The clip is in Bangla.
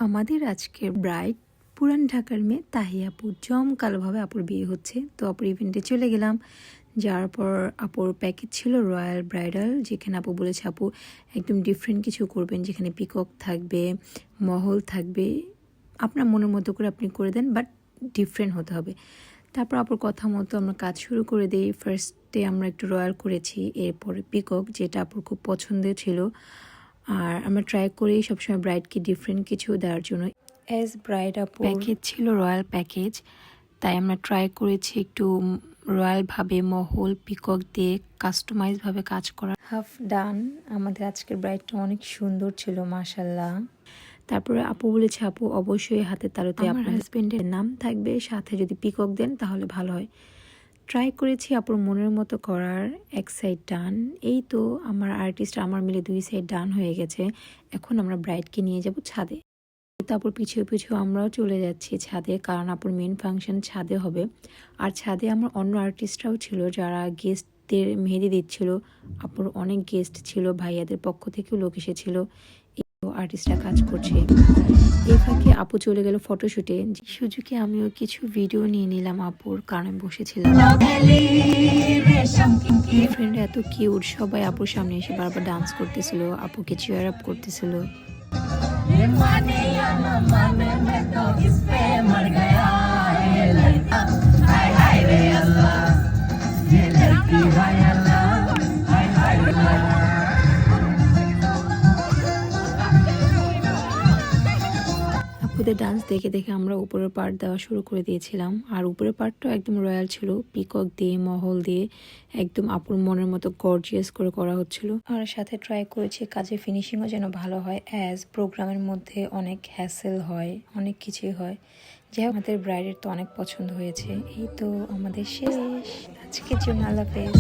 আমাদের আজকের ব্রাইড পুরান ঢাকার মেয়ে তাহি আপু, জমকালোভাবে আপুর বিয়ে হচ্ছে। তো আপুর ইভেন্টে চলে গেলাম। যাওয়ার পর আপুর প্যাকেজ ছিল রয়্যাল ব্রাইডাল, যেখানে আপু বলেছে আপু একদম ডিফারেন্ট কিছু করবেন, যেখানে পিকক থাকবে, মহল থাকবে, আপনার মনের মতো করে আপনি করে দেন, বাট ডিফারেন্ট হতে হবে। তারপর আপুর কথা মতো আমরা কাজ শুরু করে দিই। ফার্স্টে আমরা একটু রয়্যাল করেছি, এরপরে পিকক, যেটা আপুর খুব পছন্দের ছিল। আর আমরা ট্রাই করি সবসময় ব্রাইডকে ডিফারেন্ট কিছু দেওয়ার জন্য। অ্যাজ ব্রাইড আপু প্যাকেজ ছিল রয়্যাল প্যাকেজ, তাই আমরা ট্রাই করেছি একটু রয়্যালভাবে মহল পিকক দিয়ে কাস্টমাইজভাবে কাজ করা। হাফ ডান। আমাদের আজকের ব্রাইডটা অনেক সুন্দর ছিল মাশাল্লাহ। তারপরে আপু বলেছে আপু অবশ্যই হাতের তালুতে আপনার হাজবেন্ডের নাম থাকবে, সাথে যদি পিকক দেন তাহলে ভালো হয়। ট্রাই করেছি আপুর মনের মতো করার। এক সাইড ডান। এই তো আমার আর্টিস্ট আমার মিলে 2 সাইড ডান হয়ে গেছে। এখন আমরা ব্রাইডকে নিয়ে যাব ছাদে। তারপর পিছু পিছু আমরাও চলে যাচ্ছি ছাদে, কারণ আপুর মেন ফাংশন ছাদে হবে। আর ছাদে আমার অন্য আর্টিস্টরাও ছিল যারা গেস্টদের মেহেদি দিচ্ছিল। আপুর অনেক গেস্ট ছিল, ভাইয়াদের পক্ষ থেকেও লোক এসেছিল। আর্টিস্টরা কাজ করছে। এই ফাঁকে আপু চলে গেল ফটোশুটে। সুযোগে আমিও কিছু ভিডিও নিয়ে নিলাম আপুর, কারণ বসেছিলাম। ফ্রেন্ড এত কিউট, সবাই আপুর সামনে এসে বারবার ডান্স করতেছিল, আপুকে চিয়ার আপ করতেছিল। আপুদের ডান্স দেখে দেখে আমরা উপরের পার্ট দেওয়া শুরু করে দিয়েছিলাম। আর উপরের পার্টটাও একদম রয়্যাল ছিল, পিকক দিয়ে মহল দিয়ে একদম আপুর মনের মতো গর্জিয়াস করে করা হচ্ছিল। আর সাথে ট্রাই করেছি কাজের ফিনিশিংও যেন ভালো হয়, অ্যাজ প্রোগ্রামের মধ্যে অনেক হ্যাসেল হয়, অনেক কিছুই হয়। যাই হোক, আমাদের ব্রাইডের তো অনেক পছন্দ হয়েছে। এই তো আমাদের শেষ আজকের জন্য। আল্লাহ হাফেজ।